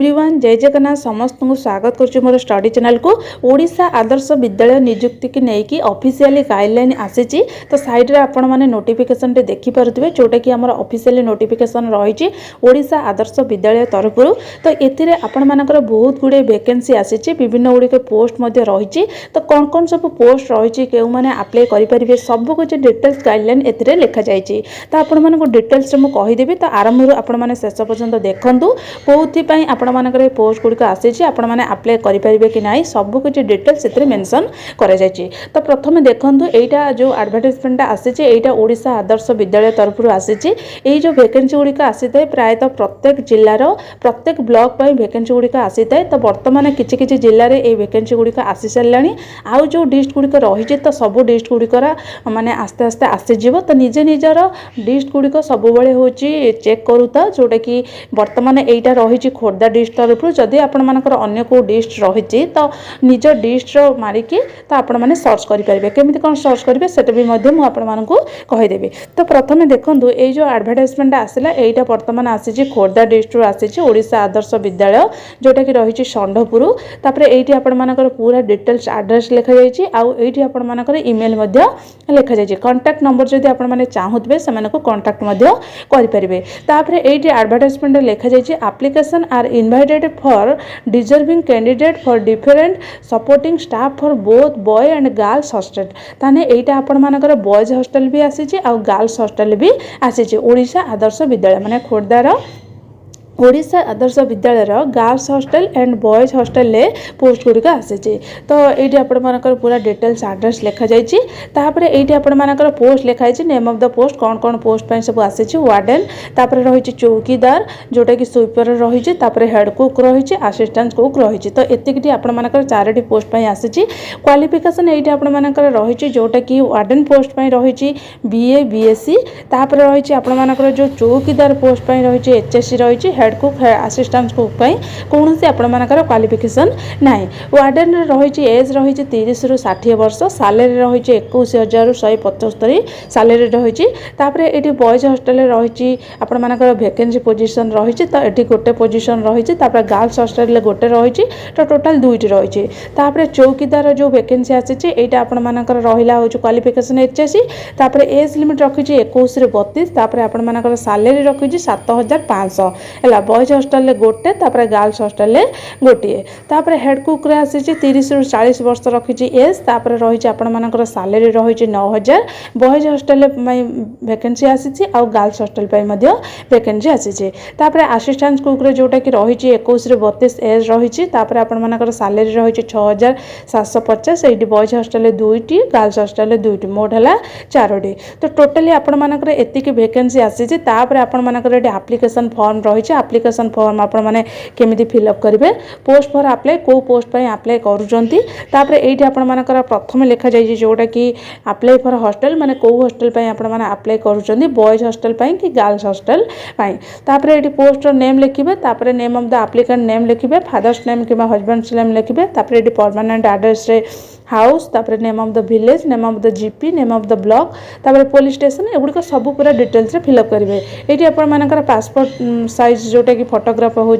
Everyone जय जगन्नाथ समस्त को स्वागत करुच्ची मोर स्टडी चैनल को ओडिशा आदर्श विद्यालय नियुक्ति की लेकिन ऑफिशियली गाइडलाइन आसी तो साइड रे आपण माने नोटिफिकेशन टे देखि पारुथिबे जोटा कि हमर ऑफिशियली नोटिफिकेशन रही ओडिशा आदर्श विद्यालय तरफ तो एथिरे आपण मानकर बहुत गुडे वैकेंसी आसी विभिन्न गुड़िक पोस्ट मध्य रही तो कौन कौन सब पोस्ट रही के मैंने अप्लाई करेंगे सब कुछ डिटेल्स गाइडलाइन एथिरे लिखा जाइए तो आपण मानक डिटेल्स मुझे कहीदेवी तो आरंभ आपण माने शेष पर्यंत देखंतु कोउथि आपण मानकर पोस्ट गुड़िक आसी आपण मैंने अप्लाई करेंगे कि ना सबकुछ डिटेल्स से मेंशन कर तो प्रथम देखूँ यहाँ जो एडवर्टाइजमेंट आसी यहाँ ओडिशा आदर्श विद्यालय तरफ आसी जो वैकेंसी गुड़िक आसी था प्रायतः प्रत्येक जिलार प्रत्येक ब्लॉक पर वैकेंसी गुड़िक आसी था तो बर्तमान किसी जिले में ये वैकेंसी गुड़िक आसी सारा आउ जो डिस्ट गुड़िक रही तो सब डिस्ट गुड़िकर माने आस्ते आस्ते आसीज तो निजे निजर डिस्ट गुड़िक सब हूँ चेक करूता जोटा कि बर्तमान यहाँ रही खोर्धा डिस्ट तरफ जदि आपण मानकर अन्य को डिस्ट रही तो निज डिस्ट मारिकी तो आपण मैंने सर्च करेंगे केमी कौन सर्च करेंगे सेटा भी मुझे कहीदेवी तो प्रथम देखूँ ये जो एडवर्टाइजमेंट आसला यहाँ बर्तमान आसी खोर्धा डिस्ट आसी ओडिशा आदर्श विद्यालय जोटा कि रही षंढपुर तापर ये आपण मानकर पूरा डिटेल्स एड्रेस लिखा जाइए आउ ये आपण मानकर इमेल लिखा जाइए कांटेक्ट नंबर जदि आपण माने चाहूबे से कांटेक्ट करेंगे तापर ये एडवर्टाइजमेंट लिखा जाइए application are invited for deserving candidate for different supporting staff for both boy and girls hostel ताने एटा आपण मानकर बॉयज हॉस्टल भी आसी आ गर्ल्स हॉस्टल भी आसी ओडिशा आदर्श विद्यालय माने खोर्धार Odisha Adarsha Vidyalaya girls hostel and boys hostel post गुड़िक आसी तो ये आपर पूरा डिटेल्स एड्रेस लिखा जापर ये आपर पोस्ट लिखाई नेम ऑफ द पोस्ट कौन कौन पोस्ट सब आसी वार्डन तापर रही चौकीदार जोटा कि स्वीपर रही हेड कुक रही असिस्टेंट कुक रही तो एतिकटी आपर चारोटी पोस्ट आसी क्वालिफिकेशन ये आपर रही जोटा कि वार्डन पोस्ट रही बीए बीएससी तापर रही आपर जो चौकीदार पोस्ट रही एचएससी रही हेड कुक असिस्टेंट कुक कौन से आपर क्वालिफिकेशन ना वार्डन रही एज रही 30 रु 60 वर्ष सालेरी रही 21,175 सालेरी रही तापर ये बॉयज हॉस्टल रही आपर वैकेंसी पोजीशन रही तो ये गोटे पोजीशन रही गर्ल्स हॉस्टल गोटे रही तो टोटाल दुईटी रही तापर चौकीदार जो वैकेंसी आसी यहाँ आपर रहा हूँ क्वालिफिकेशन एचएससी तापर एज लिमिट रखी 21 रु 32 तापर आपर सालेरी रखी 7,500 है बॉयज हॉस्टल गोटे तापर गर्ल्स हॉस्टल गोटे तापर हेड कुक रे आसी 30 रु 40 वर्ष रखी एज तापर रही आपर सालेरी रही 9,000 बॉयज हॉस्टल वैकेंसी आसी आ गर्ल्स हॉस्टल वैकेंसी आसी तापर असिस्टेंट कुक रे जोटा कि रही 21 रु 32 एज रही तापर आपर सालेरी रही 6,750 ये बॉयज हॉस्टल दुईटी गर्ल्स हॉस्टल दुईटी मोट है 4टी तो टोटाली आपर एतिकी वैकेंसी आसी तापर आपर एप्लिकेशन फॉर्म रही एप्लिकेशन फॉर्म आपण माने केमिति फिलअप करेंगे पोस्ट फॉर अप्लाई को पोस्ट पर अप्लाई करूँपर ये आपण मानकर प्रथम लिखा जाइए जोटा कि अप्लाई फॉर हॉस्टल माने को हॉस्टल आपण माने अप्लाई करूँ बॉयज हॉस्टल कि गर्ल्स हॉस्टल तापर ये पोस्ट नेम लिखिबे तापर name of the applicant name लिखिबे फादर्स नेम कि हस्बैंड्स नेम लिखिबे तापर ये परमानेंट एड्रेस रे हाउस तापर name of the village name of the GP name of the block तापर पुलिस स्टेशन एगुड़िक सब पूरा डिटेल्स रे फिलअप करेंगे ये आपण मानकर पासपोर्ट साइज जोटा कि फोटोग्राफ हो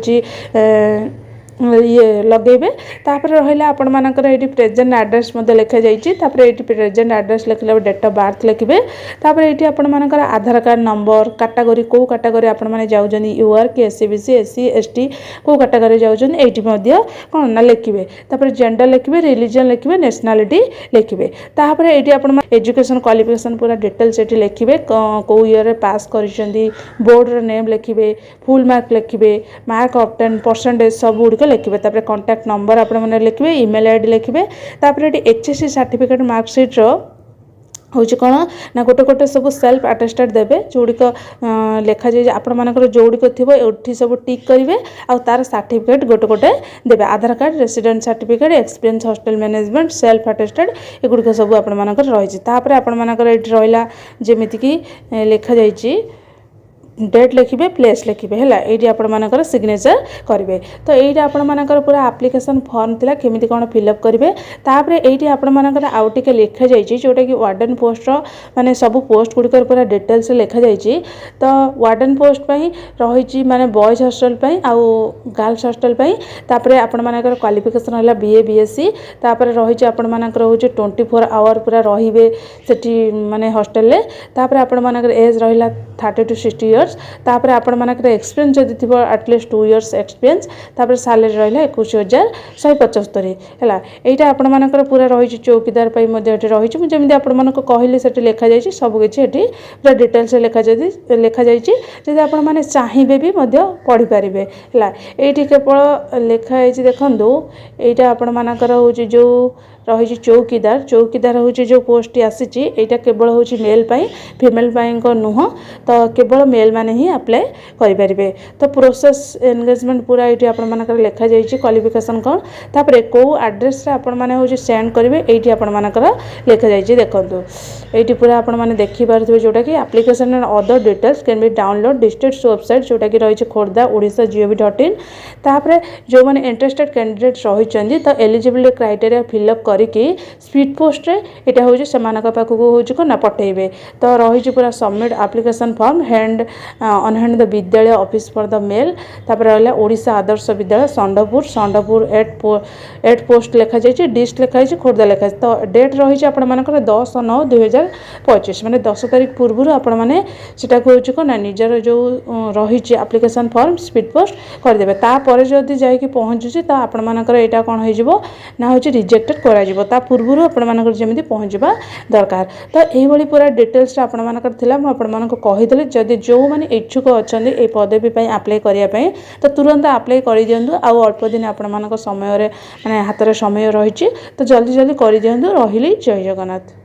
ये लगेबे तापर रहिला आपण मानकर एटी प्रेजेंट एड्रेस मते लिखा जाइछि तापर एटी प्रेजेंट एड्रेस लिखले डेट ऑफ बर्थ लिखिबे तापर एटी आपण मानकर आधार कार्ड नंबर कैटेगरी को कैटेगरी आपण माने जाउजनी यूआर के एससीबीसी एससी एसटी को कैटेगरी जाउजनी एटी मध्य कोन ना लिखिबे तापर जेंडर लिखिबे रिलीजन लिखिबे नेशनलिटी लिखिबे तापर एटी आपण एजुकेशन क्वालिफिकेशन पूरा डिटेल्स एटी लिखिबे को ईयर रे पास करिसेंदी बोर्ड रे नेम लिखिबे फुल मार्क लिखिबे मार्क ऑब्टेन परसेंटेज सब गुड लिखिबे तापर कांटेक्ट नंबर आपण माने लिखिबे ईमेल आईडी लिखिबे तापर एटी एचएससी सर्टिफिकेट मार्कशीट रो हूँ कौन ना गोटे गोटे सब सेल्फ अटेस्टेड देवे जोड़िक लिखा जाए आपण मानकर जोड़िक थी सब टिक करेंगे आ तार सर्टिफिकेट गोटे गोटे देवे Aadhaar card resident certificate experience hostel management self attested एगुड़िक सब आपण मानकर रही आपण मानकर ये रहा जमीक लिखा जाइए डेट लिखिए प्लेस लिखिए है ये आपर सिग्नेचर करेंगे। तो ये आपर पूरा आप्लिकेसन फॉर्म थिला केमिति कौन फिलअप करेंगे। तापर ये आपर आउ टे लिखा जाइए जोटा कि वार्डन पोस्ट माने सब पोस्ट गुड़िक पूरा डिटेल्स लिखा जाइए। तो वार्डन पोस्ट रही माने बॉयज हॉस्टल आउ गर्ल्स हॉस्टल तापर आपर क्वालिफिकेशन है बीए बीएससी तापर रही आपर हूँ 24 आवर पूरा रे सेठी माने हॉस्टल तापर आपर एज रहा 30 to 60 इयर्स तापर आपर एक्सपीरियंस जदि थी एटलिस्ट 2 इयर्स एक्सपीरियंस तापर सैलरी रहा 21,175 है। यहाँ आपर पूरा रही चौकीदार रही मुझे जमी आपको कहली से लिखा जाइए सबकि पूरा डिटेल्स लिखा जाइए आपने चाहिए भी पढ़ी पारे है। ये केवल लिखाई देखूँ यहाँ आपर हूँ जो रही चौकीदार हूँ जो पोस्ट आसी यहाँ केवल हूँ मेल फीमेल नुह तो केवल मेल मैंने ही अप्लाई करेंगे। तो प्रोसेस एंगेजमेंट पूरा ये आपर लिखा जाइए क्वालिफिकेशन कौन तापर कौ एड्रेस आपने हूँ सेंड करेंगे ये आपर लिखा जाइए। देखो ये पूरा आपने देखिपे जोटा कि application and other details can be download district website जोटा कि रही खोर्धा ओडिशा gov.in। तापर जो मैंने इंटरेस्टेड कैंडिडेट रही तो एलिजिबिलिटी क्राइटेरिया फिलअप करके स्पीड पोस्ट यहाँ हूँ से पाखक हूँ ना पठेबे। तो रही पूरा submit application form hand on hand the विद्यालय ऑफिस फॉर द मेल तापर रहा ओडिशा आदर्श विद्यालय संडपुर 8 पोस्ट लिखा जाइए डिस्ट लिखाई खोर्धा लिखाई। तो डेट रही आपर 10/9/2025 मैंने 10 तारीख पूर्व आपने हूँ कौन निजर जो रही एप्लिकेशन फॉर्म स्पीड पोस्ट करदे तापर जदि जाकि पहुँचुची तो आपर यहाँ कौन हो हूँ रिजेक्टेड कर पूर्व आपर जमी पहुँचवा दरकार। तो यही पूरा डिटेल्स आपको कहीदेली जदि जो मैंने इच्छुक अच्छा ये पदवी अप्लाई करने तो तुरंत अप्लाई कर दिंतु आउ अल्प दिन आपण समय माने हाथ में समय रही तो जल्दी जल्दी कर दिंतु। रही जय जगन्नाथ।